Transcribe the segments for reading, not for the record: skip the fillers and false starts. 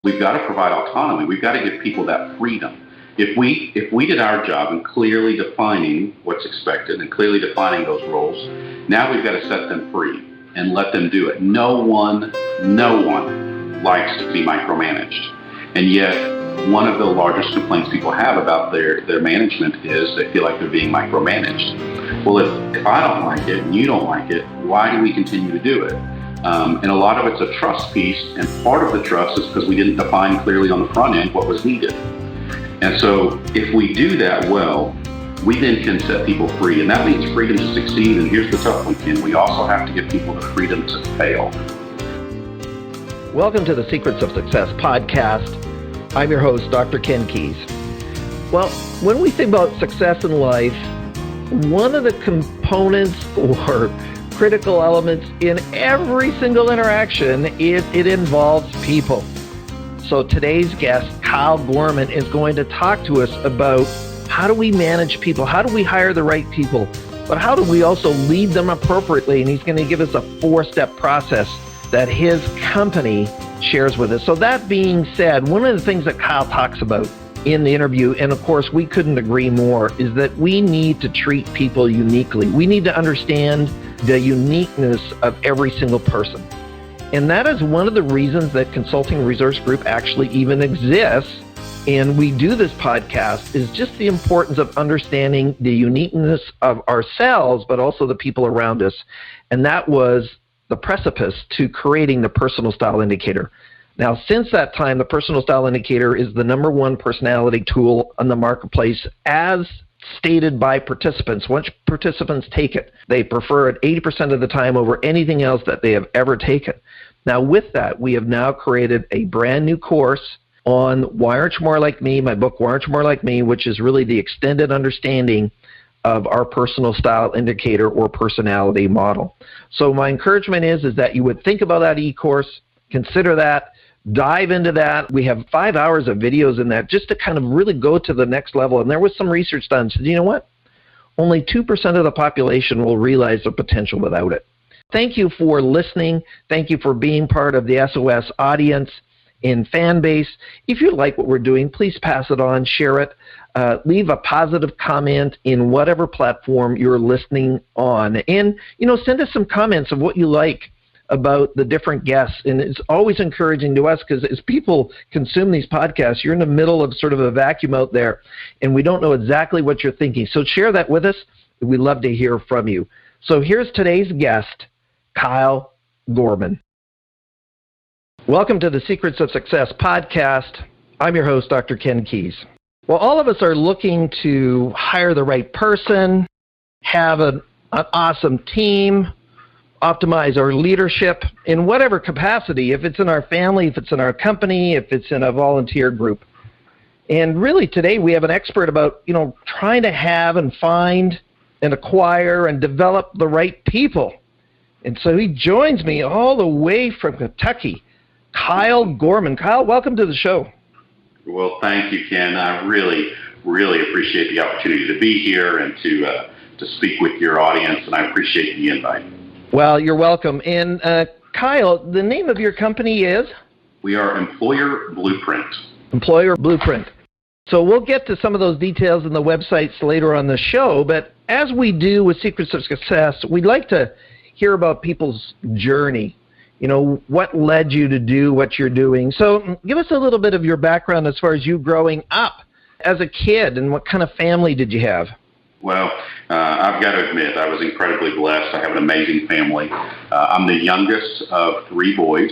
We've got to provide autonomy. We've got to give people that freedom. If we did our job in clearly defining what's expected and clearly defining those roles, now we've got to set them free and let them do it. No one likes to be micromanaged. And yet, one of the largest complaints people have about their management is they feel like they're being micromanaged. Well, if I don't like it and you don't like it, why do we continue to do it? And a lot of it's a trust piece, and part of the trust is because we didn't define clearly on the front end what was needed. And so if we do that well, we then can set people free, and that means freedom to succeed. And here's the tough one, Ken. We also have to give people the freedom to fail. Welcome to the Secrets of Success podcast. I'm your host, Dr. Ken Keys. Well, when we think about success in life, one of the components or critical elements in every single interaction is it involves people. So today's guest, Kyle Gorman, is going to talk to us about how do we manage people, how do we hire the right people, but how do we also lead them appropriately? And he's going to give us a 4-step process that his company shares with us. So that being said, one of the things that Kyle talks about in the interview, and of course we couldn't agree more, is that we need to treat people uniquely. We need to understand the uniqueness of every single person. And that is one of the reasons that Consulting Resource Group actually even exists. And we do this podcast is just the importance of understanding the uniqueness of ourselves, but also the people around us. And that was the precipice to creating the Personal Style Indicator. Now, since that time, the Personal Style Indicator is the #1 personality tool on the marketplace as stated by participants. Once participants take it, they prefer it 80% of the time over anything else that they have ever taken. Now, with that, we have now created a brand new course on Why Aren't You More Like Me, my book, Why Aren't You More Like Me, which is really the extended understanding of our personal style indicator or personality model. So my encouragement is that you would think about that e-course, consider that, dive into that. We have 5 hours of videos in that just to kind of really go to the next level. And there was some research done. So you know what? Only 2% of the population will realize their potential without it. Thank you for listening. Thank you for being part of the SOS audience and fan base. If you like what we're doing, please pass it on, share it. Leave a positive comment in whatever platform you're listening on. And, send us some comments of what you like about the different guests. And it's always encouraging to us because as people consume these podcasts, you're in the middle of sort of a vacuum out there, and we don't know exactly what you're thinking. So share that with us. We'd love to hear from you. So here's today's guest, Kyle Gorman. Welcome to the Secrets of Success podcast. I'm your host, Dr. Ken Keys. Well, all of us are looking to hire the right person, have an awesome team, optimize our leadership in whatever capacity, if it's in our family, if it's in our company, if it's in a volunteer group. And really today we have an expert about, trying to have and find and acquire and develop the right people. And so he joins me all the way from Kentucky, Kyle Gorman. Kyle, welcome to the show. Well, thank you, Ken. I really, really appreciate the opportunity to be here and to speak with your audience, and I appreciate the invite. Well, you're welcome. And Kyle, the name of your company is? We are Employer Blueprint. Employer Blueprint. So we'll get to some of those details in the websites later on the show, but as we do with Secrets of Success, we'd like to hear about people's journey. What led you to do what you're doing. So give us a little bit of your background as far as you growing up as a kid, and what kind of family did you have? Well, I've got to admit, I was incredibly blessed. I have an amazing family. I'm the youngest of 3 boys,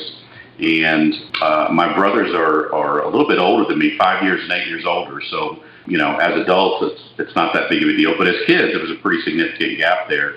and my brothers are a little bit older than me, 5 years and 8 years older. So, as adults, it's not that big of a deal. But as kids, it was a pretty significant gap there.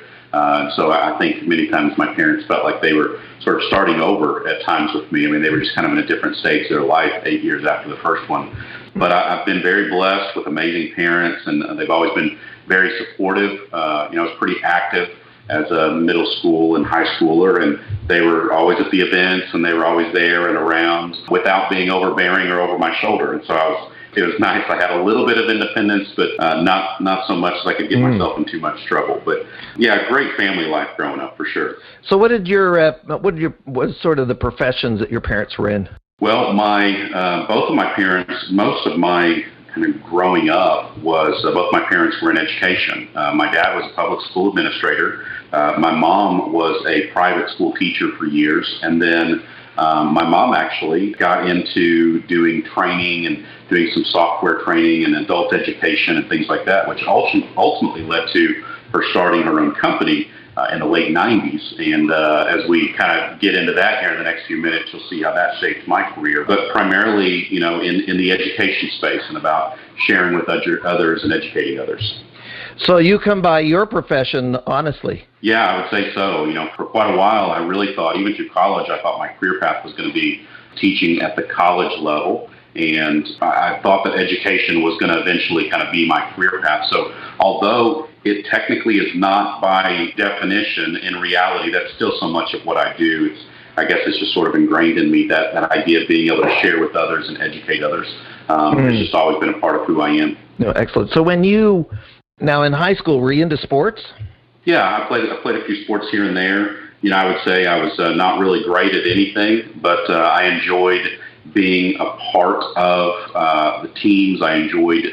So I think many times my parents felt like they were sort of starting over at times with me. I mean, they were just kind of in a different stage of their life 8 years after the first one. But I've been very blessed with amazing parents, and they've always been very supportive. I was pretty active as a middle school and high schooler, and they were always at the events, and they were always there and around without being overbearing or over my shoulder. And so it was nice. I had a little bit of independence, but not so much as I could get myself in too much trouble. But yeah, great family life growing up for sure. So what was sort of the professions that your parents were in? Well, my both of my parents, most of my kind of growing up was both my parents were in education. My dad was a public school administrator. My mom was a private school teacher for years, and then my mom actually got into doing training and doing some software training and adult education and things like that, which ultimately led to her starting her own company in the late 90s. And as we kind of get into that here in the next few minutes, you'll see how that shaped my career. But primarily, in the education space and about sharing with others and educating others. So you come by your profession honestly. Yeah, I would say so. For quite a while, I really thought, even through college, I thought my career path was going to be teaching at the college level. And I thought that education was going to eventually kind of be my career path. So although it technically is not by definition, in reality, that's still so much of what I do. I guess it's just sort of ingrained in me, that idea of being able to share with others and educate others. It's just always been a part of who I am. No, excellent. So now in high school, were you into sports? Yeah, I played a few sports here and there. I would say I was not really great at anything, but I enjoyed being a part of the teams. I enjoyed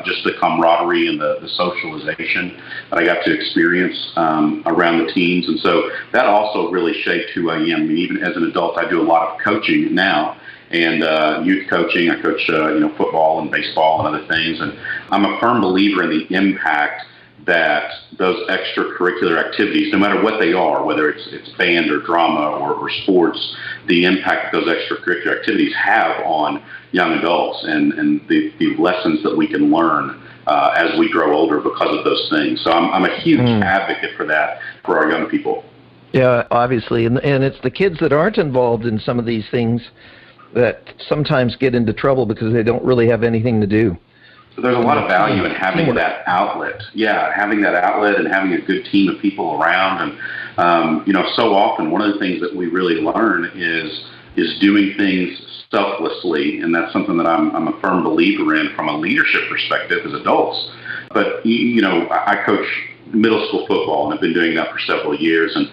just the camaraderie and the socialization that I got to experience around the teams. And so that also really shaped who I am. I mean, even as an adult, I do a lot of coaching now. And youth coaching, I coach football and baseball and other things. And I'm a firm believer in the impact that those extracurricular activities, no matter what they are, whether it's band or drama or sports, the impact that those extracurricular activities have on young adults and the lessons that we can learn as we grow older because of those things. So I'm a huge advocate for that for our young people. Yeah, obviously. And it's the kids that aren't involved in some of these things that sometimes get into trouble because they don't really have anything to do. So there's a lot of value in having that outlet. Yeah, having that outlet and having a good team of people around. And, so often one of the things that we really learn is doing things selflessly. And that's something that I'm a firm believer in from a leadership perspective as adults. But, I coach middle school football, and I've been doing that for several years. And,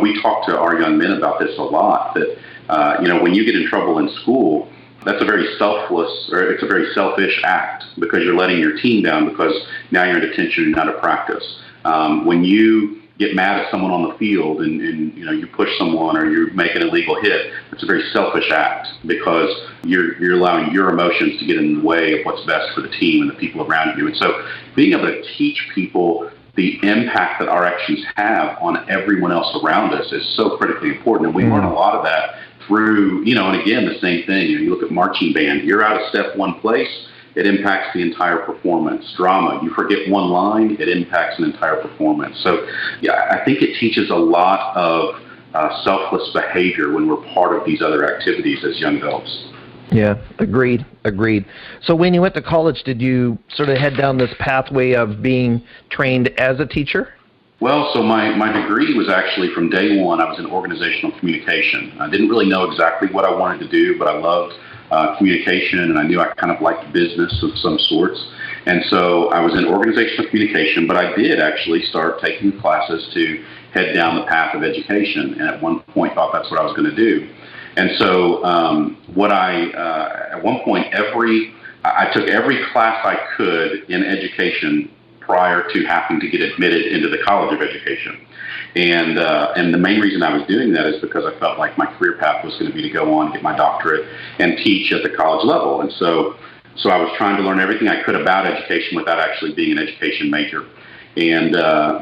we talk to our young men about this a lot, that, when you get in trouble in school, that's a very it's a very selfish act because you're letting your team down because now you're in detention and not at practice. When you get mad at someone on the field and you push someone or you make an illegal hit, it's a very selfish act because you're allowing your emotions to get in the way of what's best for the team and the people around you. And so being able to teach people the impact that our actions have on everyone else around us is so critically important. And we learn a lot of that through, and again, the same thing. You look at marching band, you're out of step one place, it impacts the entire performance. Drama, you forget one line, it impacts an entire performance. So, yeah, I think it teaches a lot of selfless behavior when we're part of these other activities as young adults. Yeah, agreed. So when you went to college, did you sort of head down this pathway of being trained as a teacher? Well, so my degree was actually from day one, I was in organizational communication. I didn't really know exactly what I wanted to do, but I loved communication, and I knew I kind of liked business of some sorts. And so I was in organizational communication, but I did actually start taking classes to head down the path of education, and at one point thought that's what I was going to do. And so at one point, I took every class I could in education prior to having to get admitted into the College of Education. And the main reason I was doing that is because I felt like my career path was going to be to go on, get my doctorate, and teach at the college level. And so I was trying to learn everything I could about education without actually being an education major. And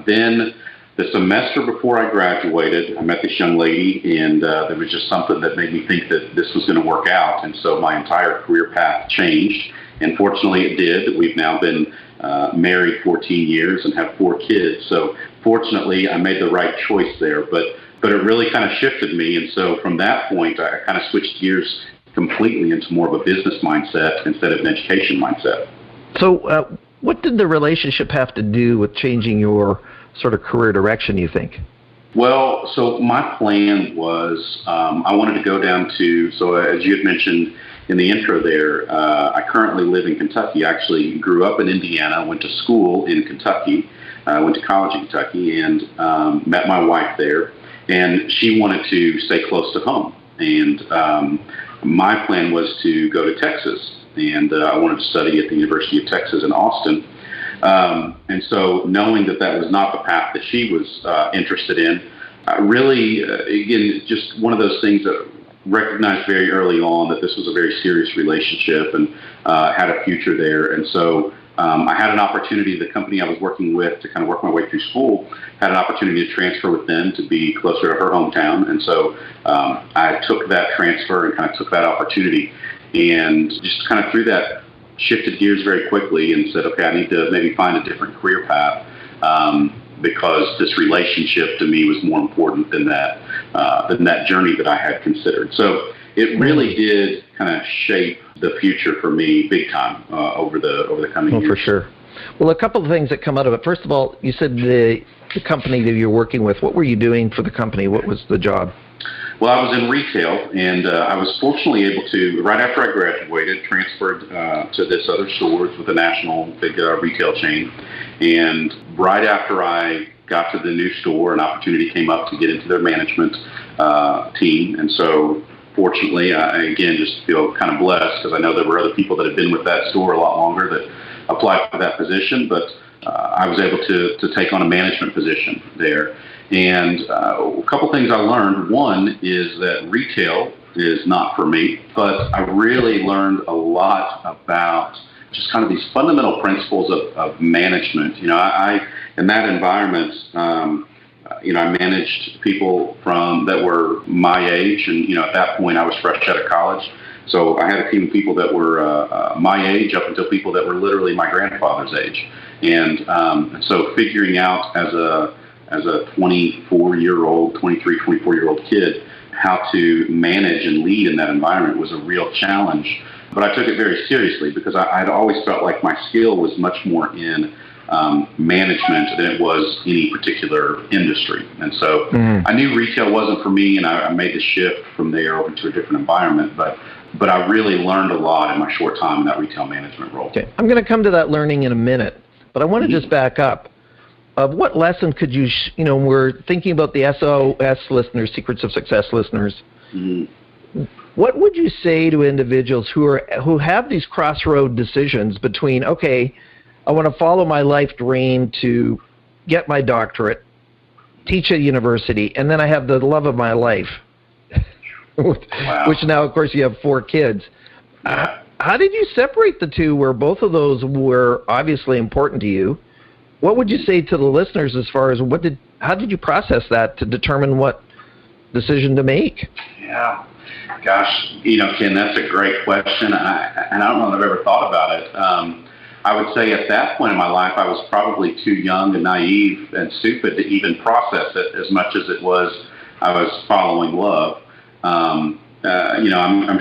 then the semester before I graduated, I met this young lady, and there was just something that made me think that this was going to work out. And so my entire career path changed. And fortunately it did. We've now been married 14 years and have 4 kids. So fortunately I made the right choice there, but it really kind of shifted me. And so from that point, I kind of switched gears completely into more of a business mindset instead of an education mindset. So what did the relationship have to do with changing your sort of career direction, you think? Well, so my plan was I wanted to go down to, so as you had mentioned in the intro there, I currently live in Kentucky. I actually grew up in Indiana, went to school in Kentucky, went to college in Kentucky, and met my wife there. And she wanted to stay close to home. And my plan was to go to Texas, and I wanted to study at the University of Texas in Austin. And so knowing that that was not the path that she was interested in, really, again, just one of those things that recognized very early on that this was a very serious relationship and had a future there. And so I had an opportunity, the company I was working with, to kind of work my way through school, had an opportunity to transfer with them to be closer to her hometown. And so I took that transfer and kind of took that opportunity, and just kind of through that shifted gears very quickly and said, okay, I need to maybe find a different career path, because this relationship to me was more important than that journey that I had considered. So it really did kind of shape the future for me big time over the coming years. For sure. Well, a couple of things that come out of it. First of all, you said the company that you're working with, what were you doing for the company? What was the job? Well, I was in retail, and I was fortunately able to, right after I graduated, transferred to this other store with a national big retail chain. And right after I got to the new store, an opportunity came up to get into their management team. And so fortunately, I, again, just feel kind of blessed because I know there were other people that had been with that store a lot longer that applied for that position, but I was able to take on a management position there. And a couple things I learned. One is that retail is not for me, but I really learned a lot about just kind of these fundamental principles of management. You know, I in that environment, I managed people that were my age, and at that point I was fresh out of college. So I had a team of people that were my age up until people that were literally my grandfather's age. And so figuring out as a 24-year-old, 23, 24-year-old kid, how to manage and lead in that environment was a real challenge. But I took it very seriously because I'd always felt like my skill was much more in management than it was any particular industry. And so I knew retail wasn't for me, and I made the shift from there over to a different environment. But I really learned a lot in my short time in that retail management role. Okay, I'm going to come to that learning in a minute, but I want to just back up. What lesson could you, we're thinking about the SOS listeners, Secrets of Success listeners. What would you say to individuals who have these crossroad decisions between, okay, I want to follow my life dream to get my doctorate, teach at university, and then I have the love of my life, which now, of course, you have 4 kids. How did you separate the two where both of those were obviously important to you? What would you say to the listeners as far as how did you process that to determine what decision to make? Yeah. Gosh, Ken, that's a great question, and I don't know that I've ever thought about it. I would say at that point in my life, I was probably too young and naive and stupid to even process it as much as it was I was following love. I'm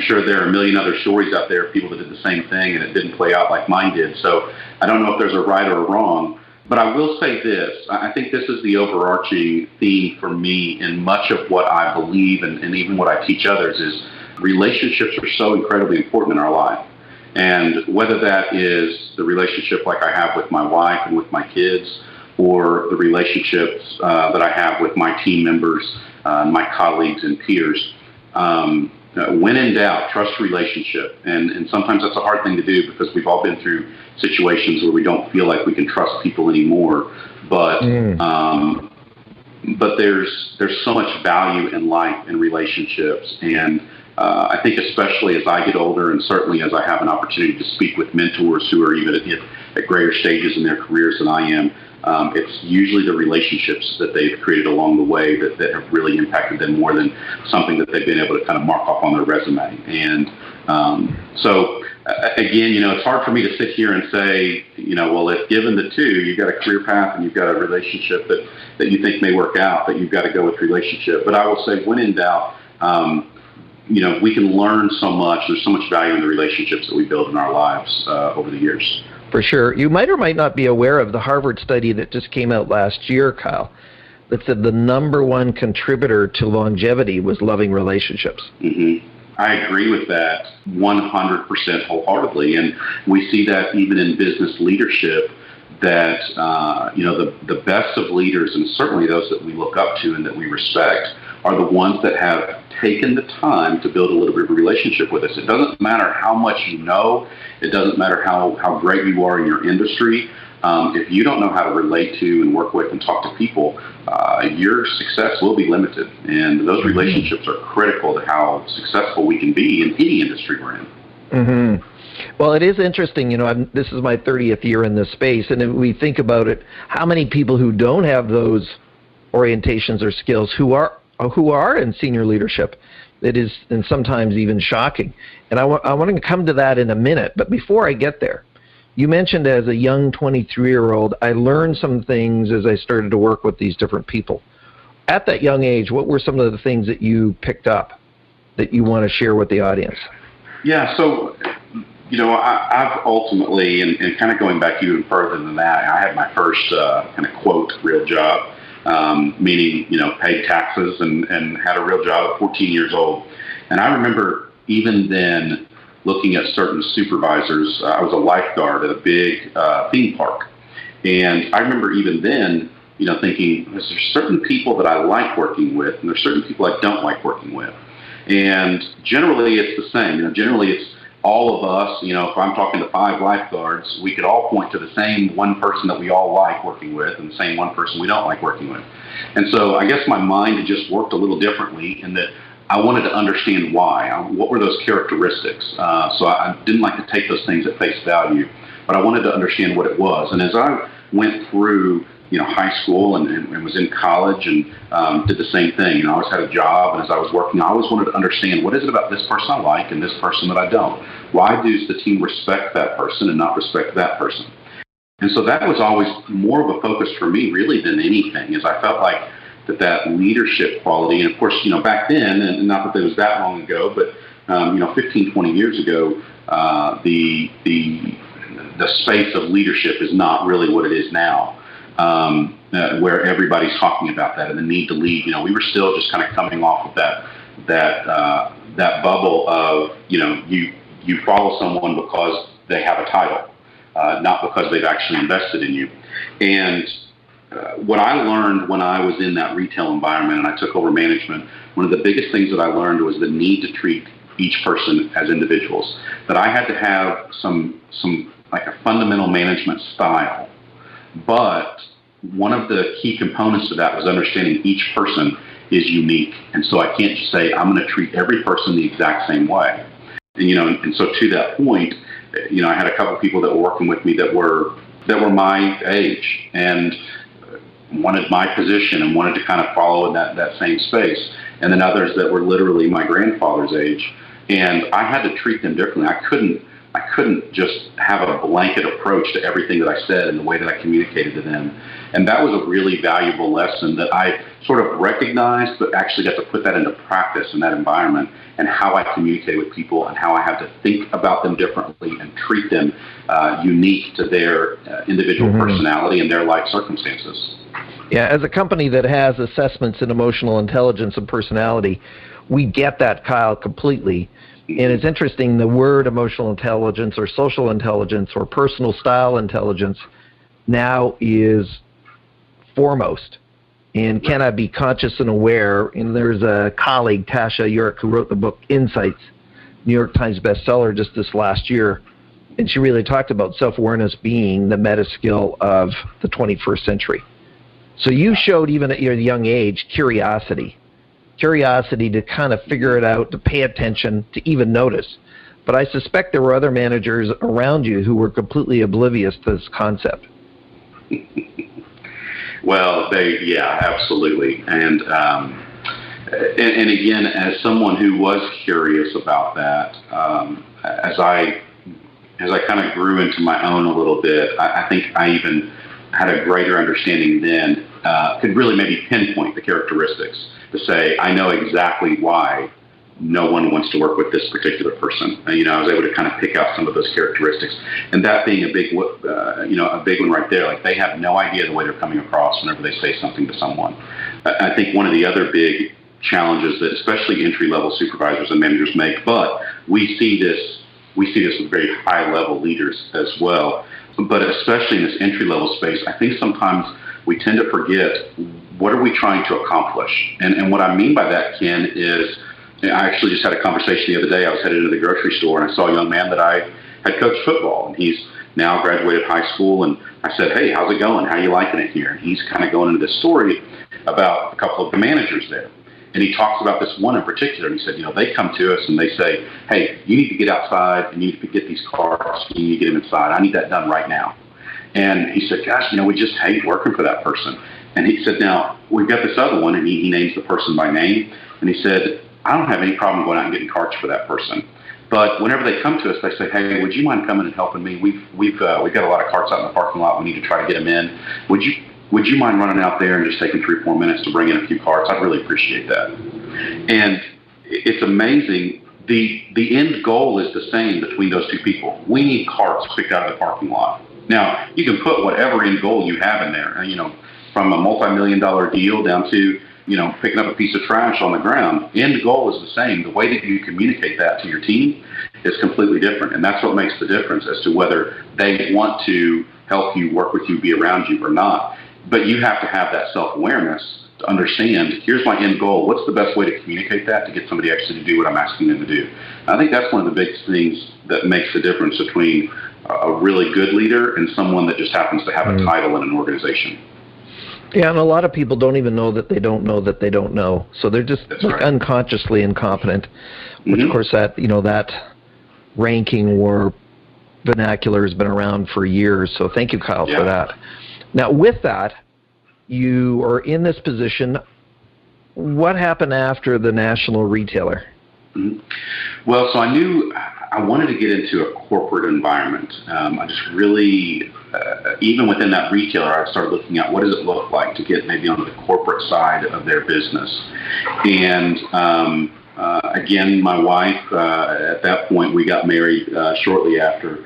sure there are a million other stories out there of people that did the same thing and it didn't play out like mine did. So I don't know if there's a right or a wrong. But I will say this, I think this is the overarching theme for me in much of what I believe and even what I teach others is relationships are so incredibly important in our life. And whether that is the relationship like I have with my wife and with my kids, or the relationships that I have with my team members, my colleagues and peers, when in doubt, trust relationship. And sometimes that's a hard thing to do because we've all been through situations where we don't feel like we can trust people anymore. But there's so much value in life and relationships. And I think especially as I get older, and certainly as I have an opportunity to speak with mentors who are even at greater stages in their careers than I am, it's usually the relationships that they've created along the way that have really impacted them more than something that they've been able to kind of mark off on their resume. And so again, it's hard for me to sit here and say, well, if given the two, you've got a career path and you've got a relationship that you think may work out, that you've got to go with relationship. But I will say, when in doubt, we can learn so much. There's so much value in the relationships that we build in our lives over the years. For sure. You might or might not be aware of the Harvard study that just came out last year, Kyle, that said the number one contributor to longevity was loving relationships. Mm-hmm. I agree with that 100% wholeheartedly. And we see that even in business leadership, that, the best of leaders, and certainly those that we look up to and that we respect, are the ones that have taken the time to build a little bit of a relationship with us. It doesn't matter how much you know. It doesn't matter how great you are in your industry. If you don't know how to relate to and work with and talk to people, your success will be limited. And those relationships are critical to how successful we can be in any industry we're in. Mm-hmm. Well, it is interesting. This is my 30th year in this space, and if we think about it, how many people who don't have those orientations or skills who are in senior leadership? It is, and sometimes even shocking. And I want to come to that in a minute. But before I get there, you mentioned as a young 23-year-old, I learned some things as I started to work with these different people. At that young age, what were some of the things that you picked up that you want to share with the audience? Yeah, so, I've ultimately, and kind of going back even further than that, I had my first kind of quote real job, meaning, paid taxes and had a real job at 14 years old. And I remember even then looking at certain supervisors. I was a lifeguard at a big theme park. And I remember even then, thinking, there's certain people that I like working with, and there's certain people I don't like working with. And generally it's the same. Generally it's all of us, if I'm talking to 5 lifeguards, we could all point to the same one person that we all like working with and the same one person we don't like working with. And so I guess my mind had just worked a little differently in that I wanted to understand why. What were those characteristics? So I didn't like to take those things at face value, but I wanted to understand what it was. And as I went through high school and was in college and did the same thing. I always had a job, and as I was working, I always wanted to understand what is it about this person I like and this person that I don't. Why does the team respect that person and not respect that person? And so that was always more of a focus for me, really, than anything, is I felt like that leadership quality, and of course, back then, and not that it was that long ago, but 15, 20 years ago, the space of leadership is not really what it is now. Where everybody's talking about that and the need to lead. We were still just kind of coming off of that bubble of you follow someone because they have a title, not because they've actually invested in you. And what I learned when I was in that retail environment and I took over management, one of the biggest things that I learned was the need to treat each person as individuals. That I had to have some like a fundamental management style. But one of the key components to that was understanding each person is unique. And so I can't just say, I'm going to treat every person the exact same way. And so to that point, I had a couple of people that were working with me that were my age and wanted my position and wanted to kind of follow in that same space. And then others that were literally my grandfather's age. And I had to treat them differently. I couldn't just have a blanket approach to everything that I said and the way that I communicated to them. And that was a really valuable lesson that I sort of recognized, but actually got to put that into practice in that environment and how I communicate with people and how I had to think about them differently and treat them unique to their individual personality and their life circumstances. Yeah, as a company that has assessments in emotional intelligence and personality, we get that, Kyle, completely. And it's interesting, the word emotional intelligence or social intelligence or personal style intelligence now is foremost and cannot be conscious and aware. And there's a colleague, Tasha Yurick, who wrote the book Insights, New York Times bestseller just this last year. And she really talked about self-awareness being the meta skill of the 21st century. So you showed, even at your young age, curiosity to kind of figure it out, to pay attention, to even notice. But I suspect there were other managers around you who were completely oblivious to this concept. Well, absolutely. And again, as someone who was curious about that, as I kind of grew into my own a little bit, I think I even had a greater understanding then, could really maybe pinpoint the characteristics to say, I know exactly why no one wants to work with this particular person. I was able to kind of pick out some of those characteristics. And that being a big one right there, like they have no idea the way they're coming across whenever they say something to someone. I think one of the other big challenges that especially entry-level supervisors and managers make, but we see this with very high-level leaders as well, but especially in this entry-level space, I think sometimes we tend to forget what are we trying to accomplish? And what I mean by that, Ken, is I actually just had a conversation the other day. I was headed into the grocery store, and I saw a young man that I had coached football, and he's now graduated high school. And I said, hey, how's it going? How are you liking it here? And he's kind of going into this story about a couple of the managers there. And he talks about this one in particular, and he said, they come to us and they say, hey, you need to get outside and you need to get these carts, you need to get them inside. I need that done right now. And he said, gosh, we just hate working for that person. And he said, now, we've got this other one, and he names the person by name. And he said, I don't have any problem going out and getting carts for that person. But whenever they come to us, they say, hey, would you mind coming and helping me? We've got a lot of carts out in the parking lot. We need to try to get them in. Would you mind running out there and just taking 3 or 4 minutes to bring in a few carts? I'd really appreciate that. And it's amazing. The end goal is the same between those two people. We need carts picked out of the parking lot. Now, you can put whatever end goal you have in there, from a multi-million-dollar deal down to, picking up a piece of trash on the ground. End goal is the same. The way that you communicate that to your team is completely different. And that's what makes the difference as to whether they want to help you, work with you, be around you or not. But you have to have that self-awareness to understand, here's my end goal. What's the best way to communicate that to get somebody actually to do what I'm asking them to do? I think that's one of the big things that makes the difference between a really good leader and someone that just happens to have a title in an organization. Yeah, and a lot of people don't even know that they don't know that they don't know. So they're just unconsciously incompetent, which of course that ranking or vernacular has been around for years. So thank you, Kyle, for that. Now, with that, you are in this position. What happened after the national retailer? Well, so I knew I wanted to get into a corporate environment. I just really, even within that retailer, I started looking at what does it look like to get maybe on the corporate side of their business. And again, my wife, at that point, we got married shortly after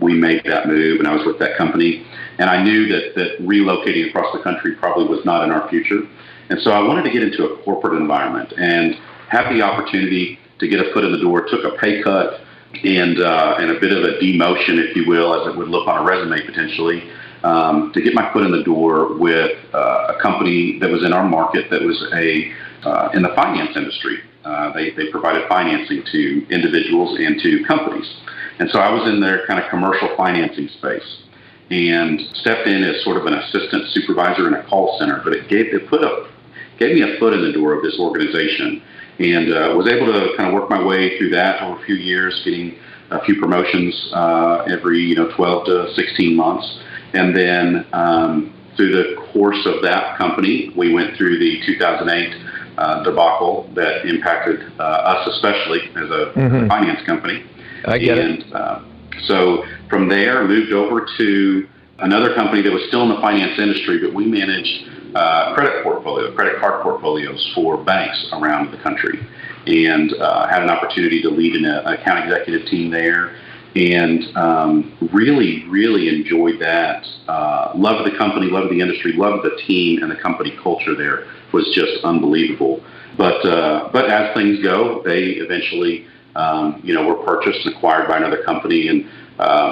we made that move, and I was with that company. And I knew that relocating across the country probably was not in our future. And so I wanted to get into a corporate environment and have the opportunity to get a foot in the door. Took a pay cut and a bit of a demotion, if you will, as it would look on a resume potentially, to get my foot in the door with a company that was in our market that was in the finance industry. They provided financing to individuals and to companies. And so I was in their kind of commercial financing space and stepped in as sort of an assistant supervisor in a call center. But it gave me a foot in the door of this organization, and was able to kind of work my way through that over a few years, getting a few promotions every 12 to 16 months. And then through the course of that company, we went through the 2008 debacle that impacted us especially as a finance company. I get it. So from there, moved over to another company that was still in the finance industry, but we managed credit card portfolios for banks around the country, and had an opportunity to lead an account executive team there, and really, really enjoyed that. Loved the company, loved the industry, loved the team, and the company culture there was just unbelievable. But as things go, they eventually were purchased and acquired by another company, and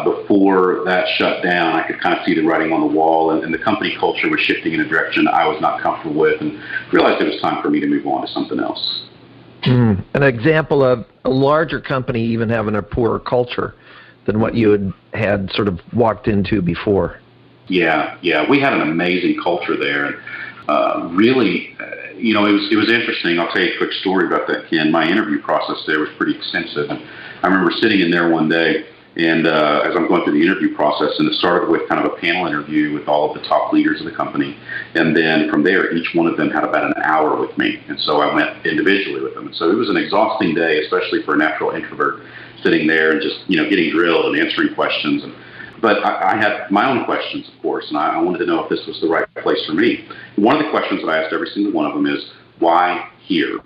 before that shut down, I could kind of see the writing on the wall, and the company culture was shifting in a direction I was not comfortable with, and realized it was time for me to move on to something else. An example of a larger company even having a poorer culture than what you had sort of walked into before. Yeah, we had an amazing culture there. Really, it was interesting. I'll tell you a quick story about that, Ken. My interview process there was pretty extensive. And I remember sitting in there one day, and as I'm going through the interview process, and it started with kind of a panel interview with all of the top leaders of the company. And then from there, each one of them had about an hour with me. And so I went individually with them. And so it was an exhausting day, especially for a natural introvert, sitting there and just, getting drilled and answering questions. But I had my own questions, of course, and I wanted to know if this was the right place for me. One of the questions that I asked every single one of them is, why here?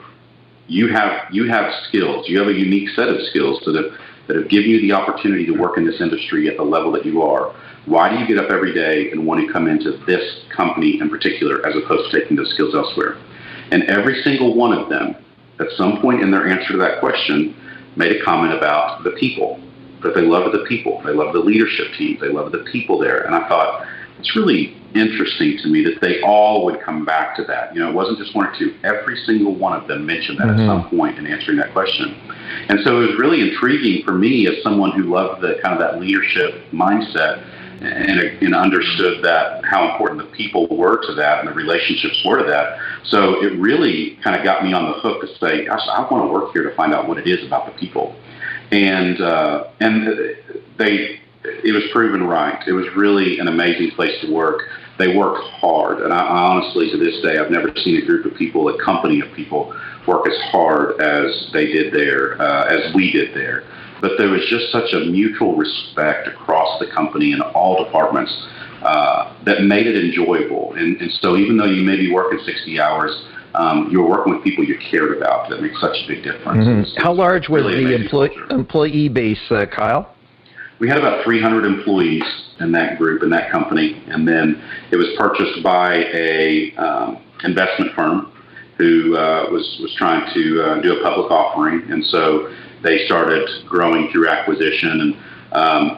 You have skills. You have a unique set of skills that have given you the opportunity to work in this industry at the level that you are. Why do you get up every day and want to come into this company in particular as opposed to taking those skills elsewhere? And every single one of them, at some point in their answer to that question, made a comment about the people, that they love the people. They love the leadership team. They love the people there. And I thought, it's really interesting to me that they all would come back to that. It wasn't just one or two. Every single one of them mentioned that at some point in answering that question. And so it was really intriguing for me as someone who loved the kind of that leadership mindset and understood that how important the people were to that and the relationships were to that. So it really kind of got me on the hook to say, gosh, I want to work here to find out what it is about the people. And it was proven right. It was really an amazing place to work. They worked hard, and I honestly, to this day, I've never seen a group of people, a company of people, work as hard as they did there, as we did there. But there was just such a mutual respect across the company in all departments that made it enjoyable. And so even though you may be working 60 hours, you were working with people you cared about. That makes such a big difference. How large was the employee base, Kyle? We had about 300 employees in that group, in that company, and then it was purchased by a investment firm who was trying to do a public offering, and so they started growing through acquisition, and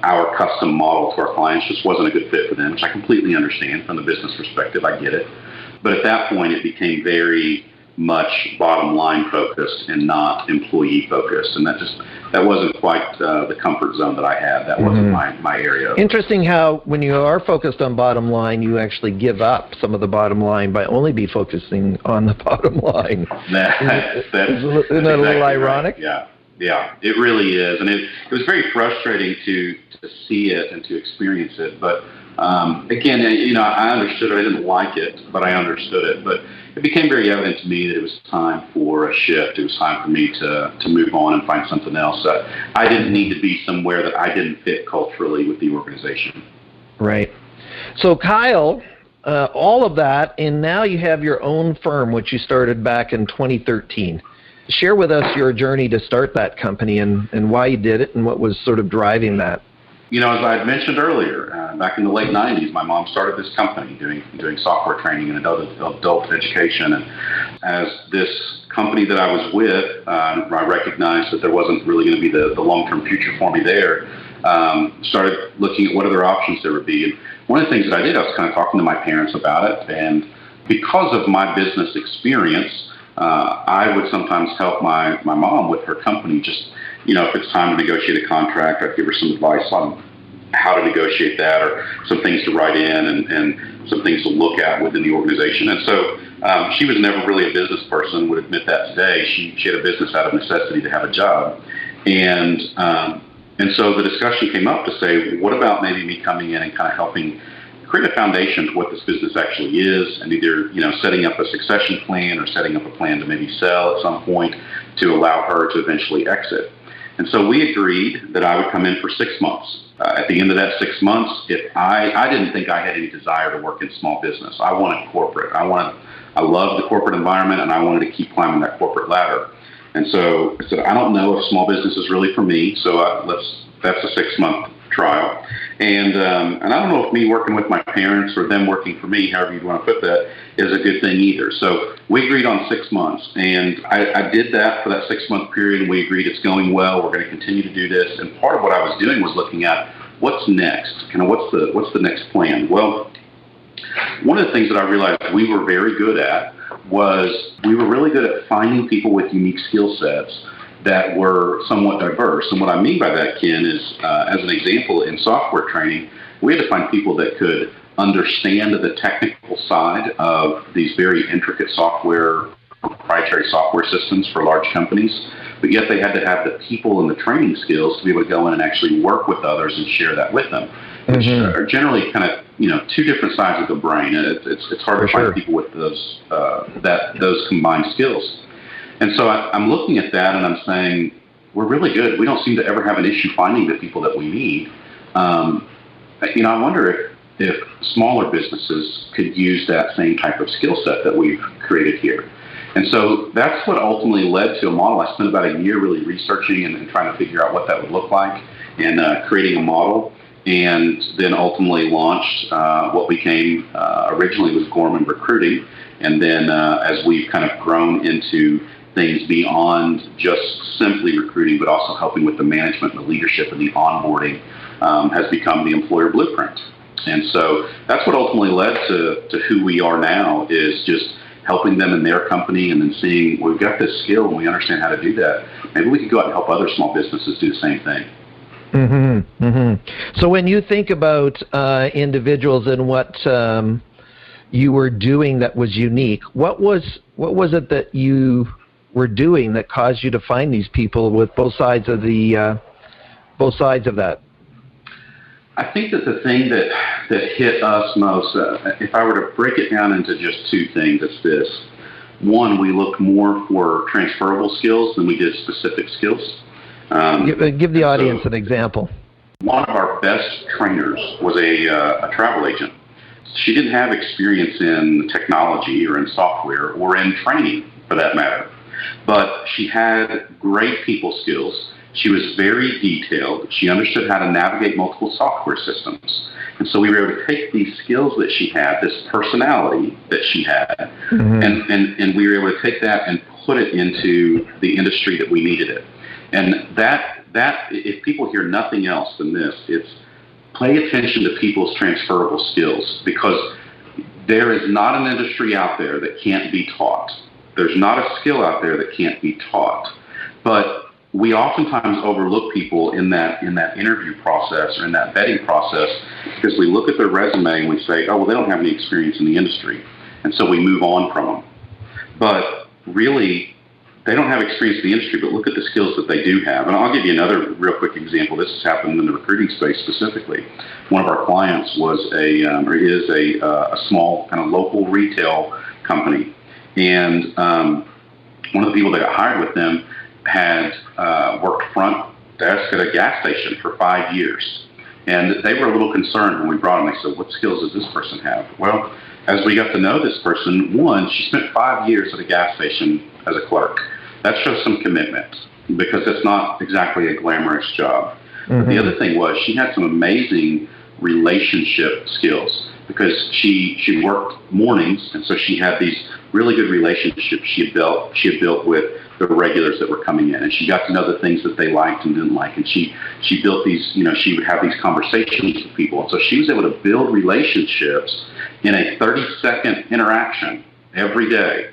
our custom model to our clients just wasn't a good fit for them, which I completely understand from the business perspective. I get it. But at that point, it became very much bottom line focused and not employee focused, and that wasn't quite the comfort zone that I had. That wasn't my area. Interesting how when you are focused on bottom line, you actually give up some of the bottom line by only be focusing on the bottom line. Isn't that a little ironic? Right. Yeah, it really is, and it was very frustrating to see it and to experience it. But again, I understood it. I didn't like it, but I understood it. But it became very evident to me that it was time for a shift. It was time for me to move on and find something else. I didn't need to be somewhere that I didn't fit culturally with the organization. Right. So, Kyle, all of that, and now you have your own firm, which you started back in 2013. Share with us your journey to start that company and why you did it and what was sort of driving that. As I had mentioned earlier, back in the late 90s, my mom started this company doing software training and adult education. And as this company that I was with, I recognized that there wasn't really going to be the long-term future for me there. Started looking at what other options there would be. And one of the things that I did, I was kind of talking to my parents about it. And because of my business experience, I would sometimes help my mom with her company. Just, if it's time to negotiate a contract, I'd give her some advice on how to negotiate that, or some things to write in and some things to look at within the organization. And so she was never really a business person, would admit that today. She had a business out of necessity to have a job. And so the discussion came up to say, what about maybe me coming in and kind of helping create a foundation for what this business actually is, and either setting up a succession plan or setting up a plan to maybe sell at some point to allow her to eventually exit. And so we agreed that I would come in for 6 months. At the end of that 6 months, if I didn't think I had any desire to work in small business. I wanted corporate. I loved the corporate environment, and I wanted to keep climbing that corporate ladder. And so I said, I don't know if small business is really for me, so that's a 6-month trial. And I don't know if me working with my parents or them working for me, however you want to put that, is a good thing either. So we agreed on 6 months, and I did that for that 6-month period, and we agreed it's going well. We're going to continue to do this. And part of what I was doing was looking at what's next, kind of what's the next plan. Well, one of the things that I realized we were very good at was we were really good at finding people with unique skill sets that were somewhat diverse. And what I mean by that, Ken, is as an example, in software training, we had to find people that could understand the technical side of these very intricate proprietary software systems for large companies, but yet they had to have the people and the training skills to be able to go in and actually work with others and share that with them, which are generally kind of, two different sides of the brain. It's hard to find people with those combined skills. And so I'm looking at that and I'm saying, we're really good. We don't seem to ever have an issue finding the people that we need. I wonder if smaller businesses could use that same type of skill set that we've created here. And so that's what ultimately led to a model. I spent about a year really researching and trying to figure out what that would look like and creating a model, and then ultimately launched what became originally was Gorman Recruiting. And then as we've kind of grown into things beyond just simply recruiting, but also helping with the management and the leadership and the onboarding, has become the Employer Blueprint. And so that's what ultimately led to who we are now, is just helping them in their company and then seeing, we've got this skill and we understand how to do that. Maybe we could go out and help other small businesses do the same thing. Mm-hmm, mm-hmm. So when you think about individuals and what you were doing that was unique, what was it that you were doing that caused you to find these people with both sides of that? I think that the thing that hit us most, if I were to break it down into just two things, it's this. One, we looked more for transferable skills than we did specific skills. Give the audience an example. One of our best trainers was a travel agent. She didn't have experience in technology or in software or in training, for that matter. But she had great people skills. She was very detailed. She understood how to navigate multiple software systems. And so we were able to take these skills that she had, this personality that she had, and we were able to take that and put it into the industry that we needed it. And that if people hear nothing else than this, it's pay attention to people's transferable skills, because there is not an industry out there that can't be taught. There's not a skill out there that can't be taught. But we oftentimes overlook people in that interview process or in that vetting process, because we look at their resume and we say, oh, well, they don't have any experience in the industry. And so we move on from them. But really, they don't have experience in the industry, but look at the skills that they do have. And I'll give you another real quick example. This has happened in the recruiting space specifically. One of our clients is a small kind of local retail company. And one of the people that got hired with them had worked front desk at a gas station for 5 years. And they were a little concerned when we brought them. They said, what skills does this person have? Well, as we got to know this person, one, she spent 5 years at a gas station as a clerk. That shows some commitment, because it's not exactly a glamorous job. But the other thing was, she had some amazing relationship skills, because she worked mornings, and so she had these really good relationships she had built with the regulars that were coming in, and she got to know the things that they liked and didn't like, and she built these, she would have these conversations with people, and so she was able to build relationships in a 30-second interaction every day.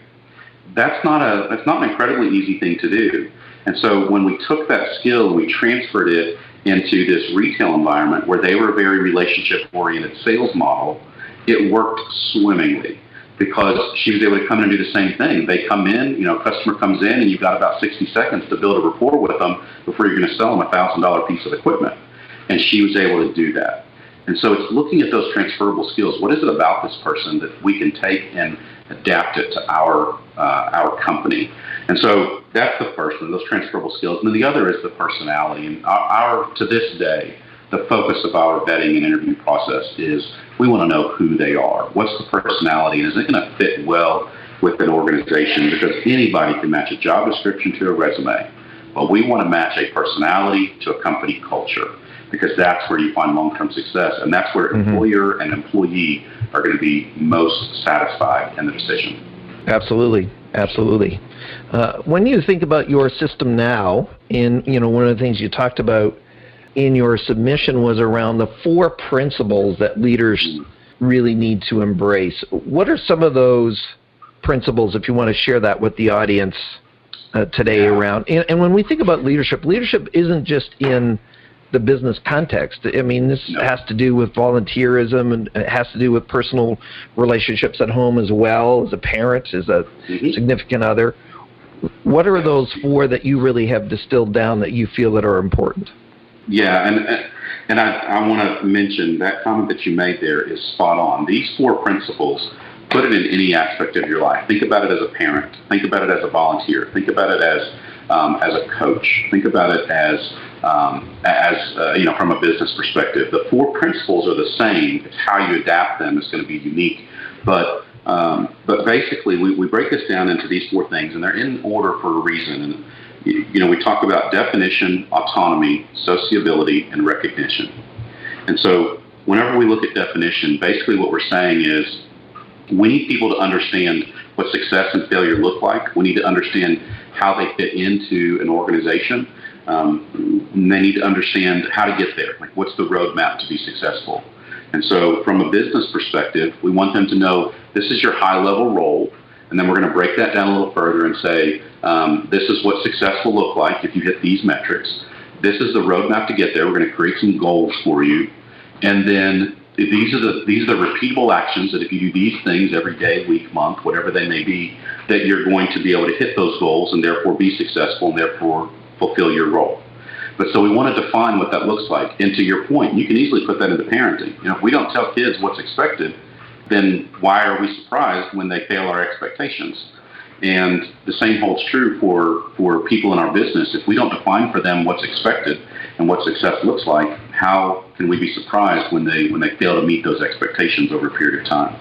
That's not an incredibly easy thing to do. And so when we took that skill and we transferred it into this retail environment where they were a very relationship-oriented sales model, it worked swimmingly, because she was able to come in and do the same thing. They come in, a customer comes in, and you've got about 60 seconds to build a rapport with them before you're going to sell them a $1,000 piece of equipment. And she was able to do that. And so it's looking at those transferable skills. What is it about this person that we can take and adapt it to our company? And so that's the first one, those transferable skills. And then the other is the personality. And our to this day, the focus of our vetting and interview process is we want to know who they are. What's the personality? And is it going to fit well with an organization? Because anybody can match a job description to a resume. But we want to match a personality to a company culture, because that's where you find long-term success. And that's where employer and employee are going to be most satisfied in the decision. Absolutely. Absolutely. When you think about your system now, one of the things you talked about in your submission was around the 4 principles that leaders really need to embrace. What are some of those principles, if you want to share that with the audience today around? And when we think about leadership isn't just in the business context. I mean, this has to do with volunteerism, and it has to do with personal relationships at home as well, as a parent, as a significant other. What are those 4 that you really have distilled down that you feel that are important? Yeah, and I want to mention that comment that you made there is spot on. These 4 principles, put it in any aspect of your life. Think about it as a parent. Think about it as a volunteer. Think about it as a coach. Think about it as from a business perspective. The 4 principles are the same. It's how you adapt them is going to be unique. But basically, we break this down into these 4 things, and they're in order for a reason. And we talk about definition, autonomy, sociability, and recognition. And so whenever we look at definition, basically what we're saying is we need people to understand what success and failure look like. We need to understand how they fit into an organization. They need to understand how to get there. Like, what's the roadmap to be successful? And so from a business perspective, we want them to know this is your high-level role, and then we're going to break that down a little further and say, this is what success will look like if you hit these metrics. This is the roadmap to get there. We're going to create some goals for you. And then these are the repeatable actions that if you do these things every day, week, month, whatever they may be, that you're going to be able to hit those goals and therefore be successful and therefore fulfill your role. But so we want to define what that looks like. And to your point, you can easily put that into parenting. If we don't tell kids what's expected, then why are we surprised when they fail our expectations? And the same holds true for people in our business. If we don't define for them what's expected and what success looks like, how can we be surprised when they fail to meet those expectations over a period of time?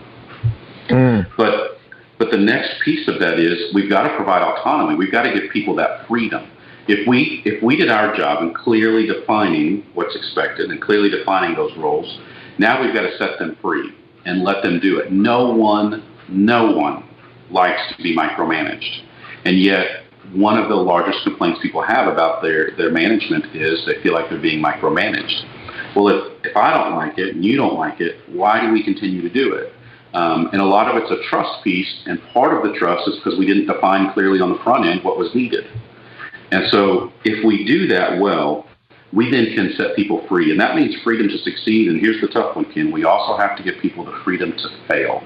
But the next piece of that is we've got to provide autonomy. We've got to give people that freedom. If we did our job in clearly defining what's expected and clearly defining those roles, now we've got to set them free and let them do it. No one likes to be micromanaged. And yet, one of the largest complaints people have about their management is they feel like they're being micromanaged. Well, if I don't like it and you don't like it, why do we continue to do it? And a lot of it's a trust piece, and part of the trust is because we didn't define clearly on the front end what was needed. And so if we do that well, we then can set people free. And that means freedom to succeed. And here's the tough one, Ken. We also have to give people the freedom to fail,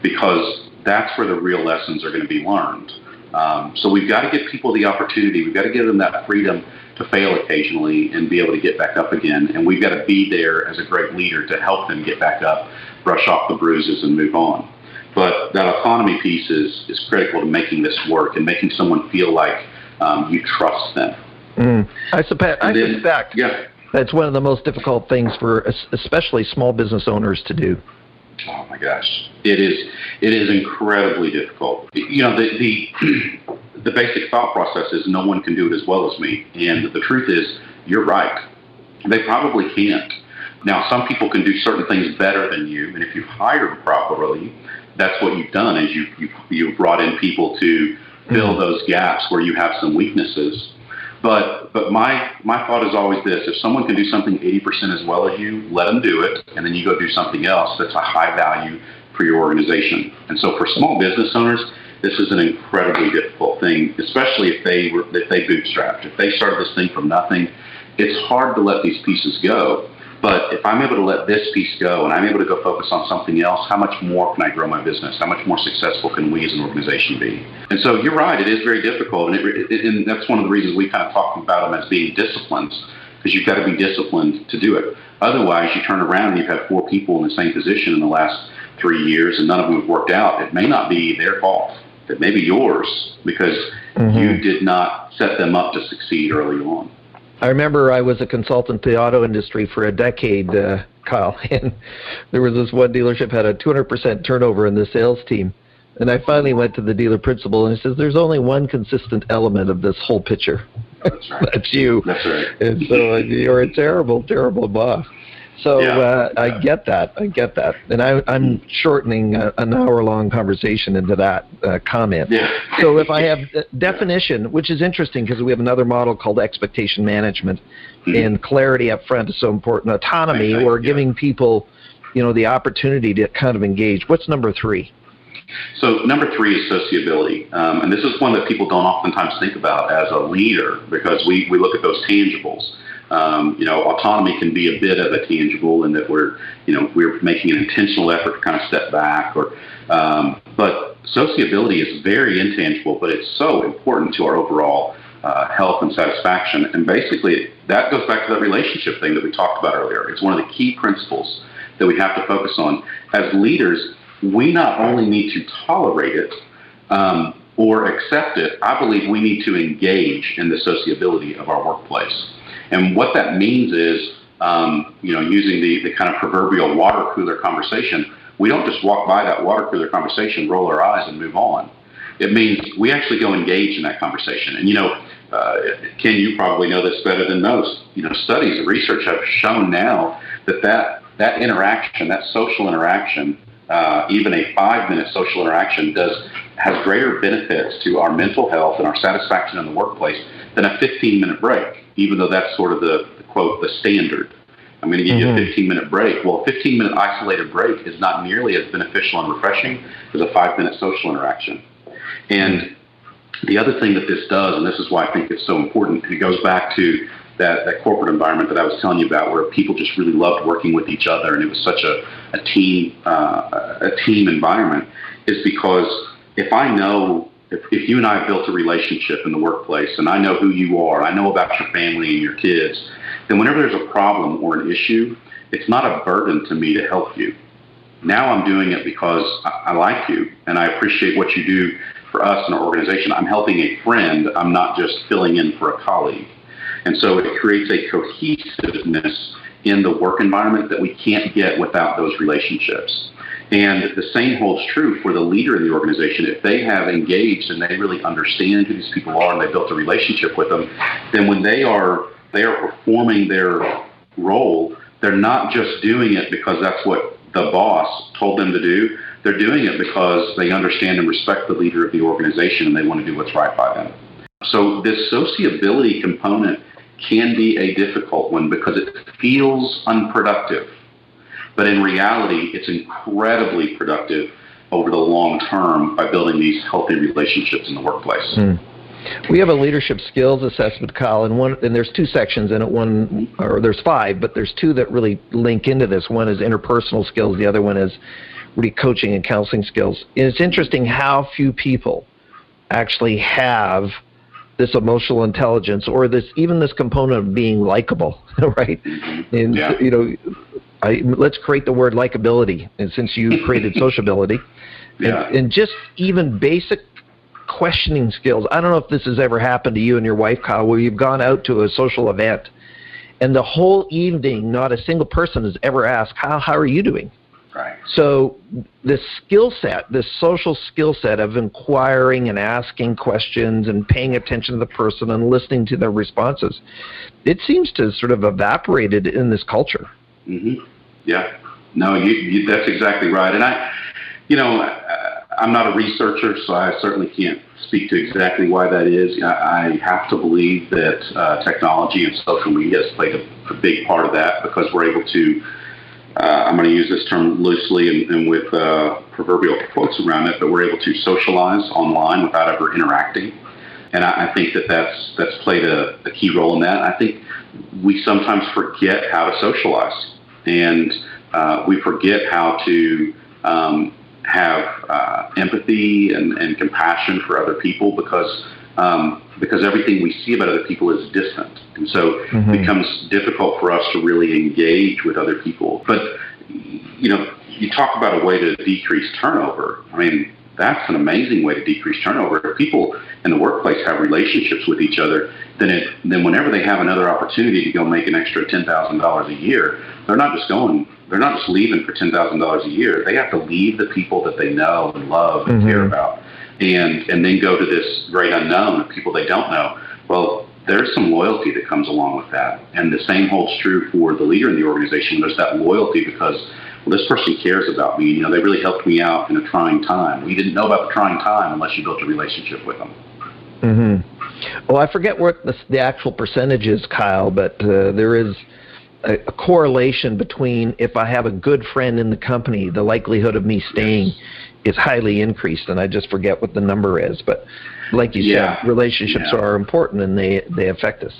because that's where the real lessons are going to be learned. So we've got to give people the opportunity. We've got to give them that freedom to fail occasionally and be able to get back up again. And we've got to be there as a great leader to help them get back up, brush off the bruises, and move on. But that autonomy piece is critical to making this work and making someone feel like you trust them. I suspect that's one of the most difficult things for especially small business owners to do. Oh my gosh, it is incredibly difficult. The basic thought process is no one can do it as well as me, and the truth is you're right. They probably can't. Now, some people can do certain things better than you, and if you've hired properly, that's what you've done is you've brought in people to fill those gaps where you have some weaknesses. But my thought is always this: if someone can do something 80% as well as you, let them do it, and then you go do something else that's a high value for your organization. And so for small business owners, this is an incredibly difficult thing, especially if they bootstrapped. If they started this thing from nothing, it's hard to let these pieces go. But if I'm able to let this piece go and I'm able to go focus on something else, how much more can I grow my business? How much more successful can we as an organization be? And so you're right, it is very difficult. And that's one of the reasons we kind of talk about them as being disciplined, because you've got to be disciplined to do it. Otherwise, you turn around and you've had 4 people in the same position in the last 3 years and none of them have worked out. It may not be their fault. It may be yours because you did not set them up to succeed early on. I remember I was a consultant to the auto industry for a decade, Kyle, and there was this one dealership had a 200% turnover in the sales team. And I finally went to the dealer principal and he says, there's only one consistent element of this whole picture. That's right. That's you. That's right. And so you're a terrible, terrible boss. So I get that. And I'm shortening an hour-long conversation into that comment. Yeah. So if I have definition, which is interesting because we have another model called expectation management, and clarity up front is so important. Autonomy, or giving people, the opportunity to kind of engage. What's number 3? So number 3 is sociability. And this is one that people don't oftentimes think about as a leader because we look at those tangibles. Autonomy can be a bit of a tangible in that we're making an intentional effort to kind of step back, but sociability is very intangible, but it's so important to our overall health and satisfaction. And basically, that goes back to that relationship thing that we talked about earlier. It's one of the key principles that we have to focus on. As leaders, we not only need to tolerate it or accept it, I believe we need to engage in the sociability of our workplace. And what that means is, using the kind of proverbial water cooler conversation, we don't just walk by that water cooler conversation, roll our eyes, and move on. It means we actually go engage in that conversation. And, Ken, you probably know this better than most. Studies and research have shown now that interaction, that social interaction, even a 5-minute social interaction has greater benefits to our mental health and our satisfaction in the workplace than a 15-minute break, even though that's sort of the quote, the standard. I'm going to give you a 15-minute break. Well, a 15-minute isolated break is not nearly as beneficial and refreshing as a 5-minute social interaction. And the other thing that this does, and this is why I think it's so important, and it goes back to that corporate environment that I was telling you about, where people just really loved working with each other, and it was such a team environment, is because if I know, if you and I have built a relationship in the workplace, and I know who you are, I know about your family and your kids, then whenever there's a problem or an issue, it's not a burden to me to help you. Now I'm doing it because I like you, and I appreciate what you do for us in our organization. I'm helping a friend. I'm not just filling in for a colleague. And so it creates a cohesiveness in the work environment that we can't get without those relationships. And the same holds true for the leader in the organization. If they have engaged and they really understand who these people are and they built a relationship with them, then when they are performing their role, they're not just doing it because that's what the boss told them to do. They're doing it because they understand and respect the leader of the organization and they want to do what's right by them. So this sociability component can be a difficult one because it feels unproductive. But in reality, it's incredibly productive over the long term by building these healthy relationships in the workplace. We have a leadership skills assessment, Kyle, and there's 2 sections in it. Or there's 5, but there's 2 that really link into this. One is interpersonal skills. The other one is really coaching and counseling skills. And it's interesting how few people actually have this emotional intelligence, or even this component of being likable, right? And let's create the word likability, and since you created sociability, and just even basic questioning skills. I don't know if this has ever happened to you and your wife, Kyle, where you've gone out to a social event, and the whole evening, not a single person has ever asked, Kyle, how are you doing? Right. So this skill set, this social skill set of inquiring and asking questions and paying attention to the person and listening to their responses, it seems to sort of evaporated in this culture. Yeah. No, that's exactly right. And I'm not a researcher, so I certainly can't speak to exactly why that is. I have to believe that technology and social media has played a big part of that, because we're able to I'm going to use this term loosely and with proverbial quotes around it, but we're able to socialize online without ever interacting. And I think that's played a key role in that. I think we sometimes forget how to socialize, and we forget how to have empathy and compassion for other people, because everything we see about other people is distant. And so it becomes difficult for us to really engage with other people. But, you talk about a way to decrease turnover. I mean, that's an amazing way to decrease turnover. If people in the workplace have relationships with each other, then whenever they have another opportunity to go make an extra $10,000 a year, they're not just leaving for $10,000 a year. They have to leave the people that they know and love and care about, and then go to this great unknown of people they don't know. Well, there's some loyalty that comes along with that. And the same holds true for the leader in the organization. There's that loyalty because, well, this person cares about me. They really helped me out in a trying time. We didn't know about the trying time unless you built a relationship with them. Well, I forget what the actual percentage is, Kyle, but there is a correlation between, if I have a good friend in the company, the likelihood of me staying is highly increased, and I just forget what the number is. But like you said, relationships are important, and they affect us.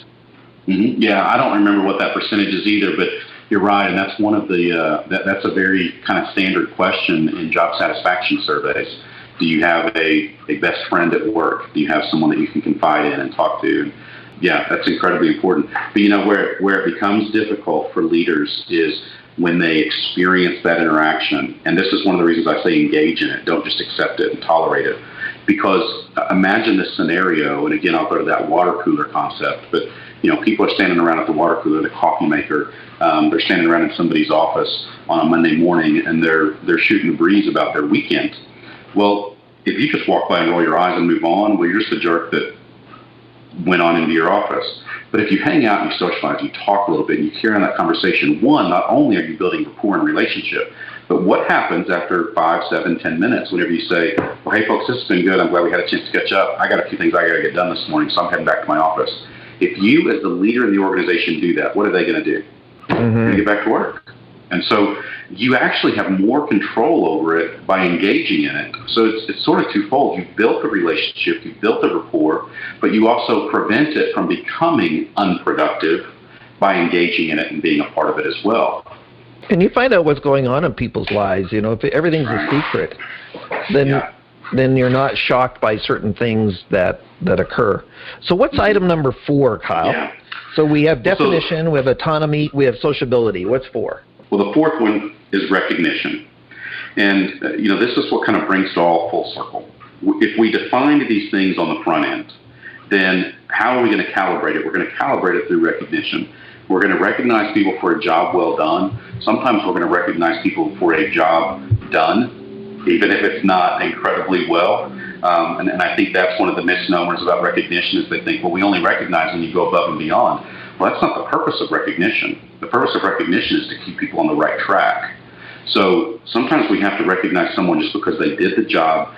Yeah, I don't remember what that percentage is either, but you're right, and that's one of the that's a very kind of standard question in job satisfaction surveys. Do you have a best friend at work? Do you have someone that you can confide in and talk to? Yeah, that's incredibly important. But where it becomes difficult for leaders is when they experience that interaction. And this is one of the reasons I say engage in it. Don't just accept it and tolerate it. Because imagine this scenario, and again, I'll go to that water cooler concept, but people are standing around at the water cooler, the coffee maker. They're standing around in somebody's office on a Monday morning, and they're shooting the breeze about their weekend. Well, if you just walk by and roll your eyes and move on, well, you're just a jerk that went on into your office. But if you hang out and you socialize, you talk a little bit, and you carry on that conversation, one, not only are you building rapport and relationship, but what happens after 5, 7, 10 minutes whenever you say, well, hey, folks, this has been good. I'm glad we had a chance to catch up. I got a few things I got to get done this morning, so I'm heading back to my office. If you, as the leader in the organization, do that, what are they going to do? I'm going to get back to work. And so you actually have more control over it by engaging in it. So it's sort of twofold. You've built a relationship, you've built a rapport, but you also prevent it from becoming unproductive by engaging in it and being a part of it as well. And you find out what's going on in people's lives. If everything's a secret, then you're not shocked by certain things that occur. So what's item number 4, Kyle? Yeah. So we have definition, we have autonomy, we have sociability. What's 4? Well, the fourth one is recognition. And, this is what kind of brings it all full circle. If we define these things on the front end, then how are we going to calibrate it? We're going to calibrate it through recognition. We're going to recognize people for a job well done. Sometimes we're going to recognize people for a job done, even if it's not incredibly well. And I think that's one of the misnomers about recognition is they think, well, we only recognize when you go above and beyond. Well, that's not the purpose of recognition. The purpose of recognition is to keep people on the right track. So sometimes we have to recognize someone just because they did the job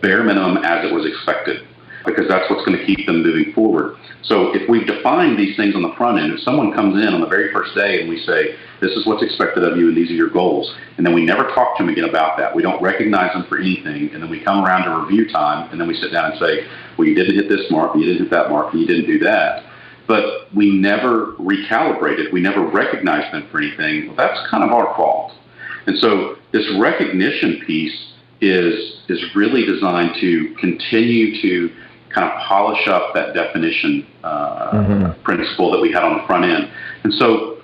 bare minimum as it was expected, because that's what's going to keep them moving forward. So if we've defined these things on the front end, if someone comes in on the very first day and we say, this is what's expected of you and these are your goals, and then we never talk to them again about that, we don't recognize them for anything, and then we come around to review time, and then we sit down and say, well, you didn't hit this mark, you didn't hit that mark, and you didn't do that. But we never recalibrated, we never recognized them for anything. Well, that's kind of our fault. And so this recognition piece is really designed to continue to kind of polish up that definition principle that we had on the front end. And so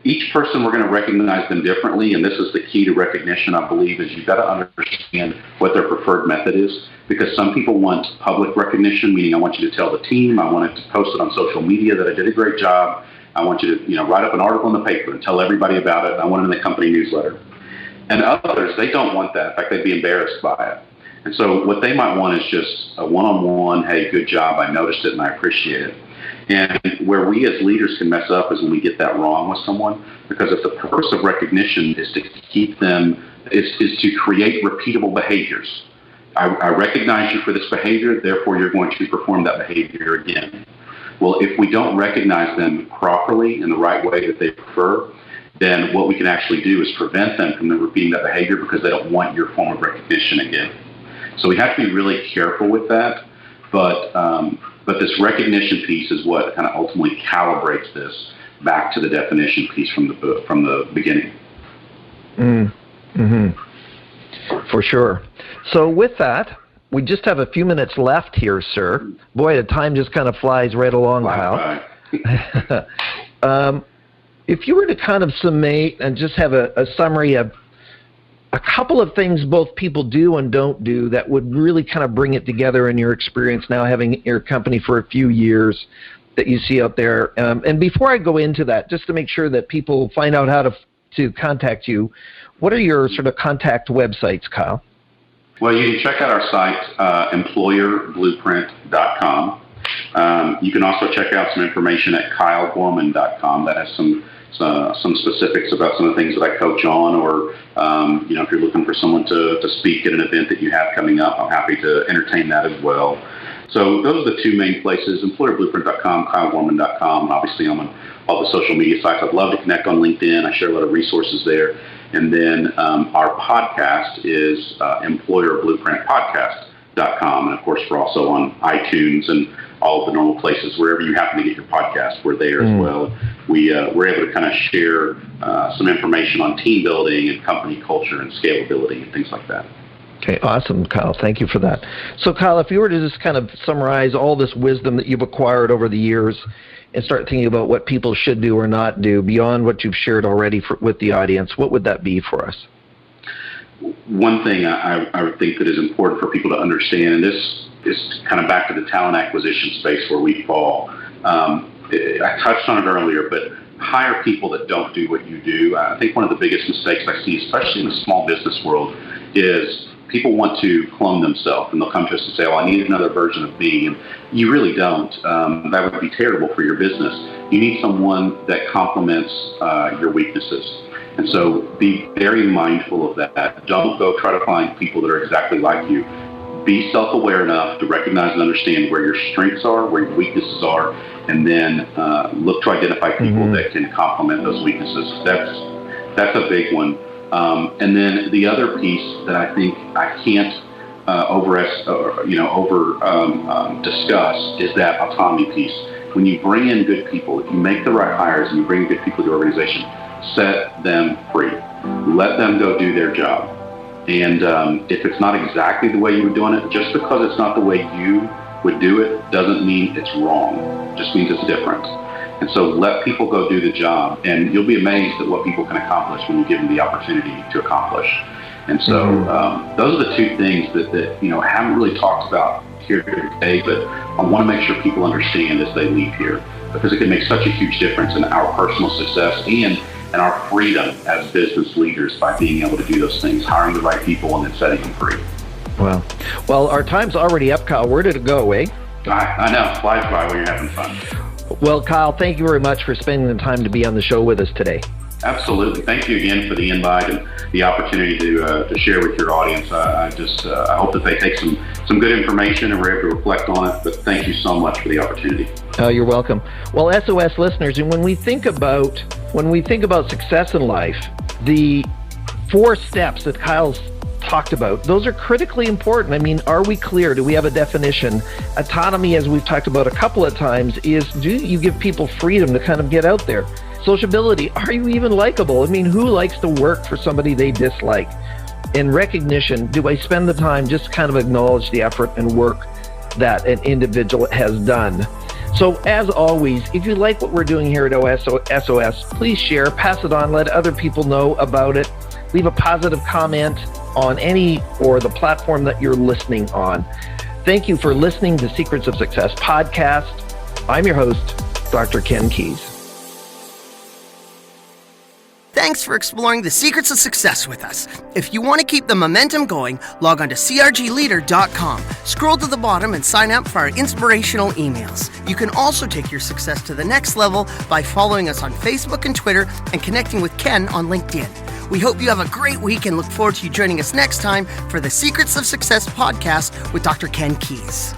each person, we're going to recognize them differently, and this is the key to recognition, I believe, is you've got to understand what their preferred method is, because some people want public recognition, meaning I want you to tell the team, I want to post it on social media that I did a great job, I want you to write up an article in the paper and tell everybody about it, I want it in the company newsletter. And others, they don't want that. In fact, they'd be embarrassed by it. And so what they might want is just a one-on-one, hey, good job, I noticed it and I appreciate it. And where we as leaders can mess up is when we get that wrong with someone, because if the purpose of recognition is to keep them, is to create repeatable behaviors. I recognize you for this behavior, therefore you're going to perform that behavior again. Well, if we don't recognize them properly in the right way that they prefer, then what we can actually do is prevent them from repeating that behavior because they don't want your form of recognition again. So we have to be really careful with that, but this recognition piece is what kind of ultimately calibrates this back to the definition piece from the beginning. For sure. So with that, we just have a few minutes left here, sir. Boy, the time just kind of flies right along, Kyle. If you were to kind of summate and just have a summary of a couple of things both people do and don't do that would really kind of bring it together in your experience now having your company for a few years that you see out there. And before I go into that, just to make sure that people find out how to contact you, what are your sort of contact websites, Kyle? Well, you can check out our site, employerblueprint.com. You can also check out some information at kylegorman.com. That has some specifics about some of the things that I coach on, or if you're looking for someone to speak at an event that you have coming up, I'm happy to entertain that as well. So those are the two main places, employerblueprint.com, kylegorman.com, and obviously I'm on all the social media sites. I'd love to connect on LinkedIn. I share a lot of resources there. And then our podcast is employerblueprintpodcast.com. And of course, we're also on iTunes and all of the normal places. Wherever you happen to get your podcast, we're there as well. We're able to kind of share some information on team building and company culture and scalability and things like that. Okay, awesome, Kyle. Thank you for that. So, Kyle, if you were to just kind of summarize all this wisdom that you've acquired over the years and start thinking about what people should do or not do beyond what you've shared already with the audience, what would that be for us? One thing I would think that is important for people to understand, and this is kind of back to the talent acquisition space where we fall. I touched on it earlier, but hire people that don't do what you do. I think one of the biggest mistakes I see, especially in the small business world, is people want to clone themselves, and they'll come to us and say, I need another version of me, and you really don't. That would be terrible for your business. You need someone that complements your weaknesses. And so be very mindful of that. Don't go try to find people that are exactly like you. be self-aware enough to recognize and understand where your strengths are, where your weaknesses are, and then look to identify people that can complement those weaknesses. That's a big one. And then the other piece that I think I can't discuss is that autonomy piece. When you bring in good people, if you make the right hires and you bring good people to your organization, set them free. Let them go do their job. And if it's not exactly the way you were doing it, just because it's not the way you would do it doesn't mean it's wrong. It just means it's different. And so let people go do the job, and you'll be amazed at what people can accomplish when you give them the opportunity to accomplish. And so those are the two things that haven't really talked about here today, but I want to make sure people understand as they leave here, because it can make such a huge difference in our personal success and our freedom as business leaders by being able to do those things, hiring the right people and then setting them free. Wow. Well, our time's already up, Kyle. Where did it go, eh? I know. It flies by when you're having fun. Well, Kyle, thank you very much for spending the time to be on the show with us today. Absolutely. Thank you again for the invite and the opportunity to share with your audience. I hope that they take some good information and were able to reflect on it, but thank you so much for the opportunity. Oh, you're welcome. Well, SOS listeners, and when we think about success in life, the 4 steps that Kyle's talked about, those are critically important. I mean, are we clear? Do we have a definition? Autonomy, as we've talked about a couple of times, is do you give people freedom to kind of get out there? Sociability, are you even likable? I mean, who likes to work for somebody they dislike? And recognition, do I spend the time just kind of acknowledge the effort and work that an individual has done? So as always, if you like what we're doing here at SOS, please share, pass it on, let other people know about it. Leave a positive comment on any or the platform that you're listening on. Thank you for listening to Secrets of Success podcast. I'm your host, Dr. Ken Keys. Thanks for exploring the secrets of success with us. If you want to keep the momentum going, log on to crgleader.com. Scroll to the bottom and sign up for our inspirational emails. You can also take your success to the next level by following us on Facebook and Twitter and connecting with Ken on LinkedIn. We hope you have a great week and look forward to you joining us next time for the Secrets of Success podcast with Dr. Ken Keys.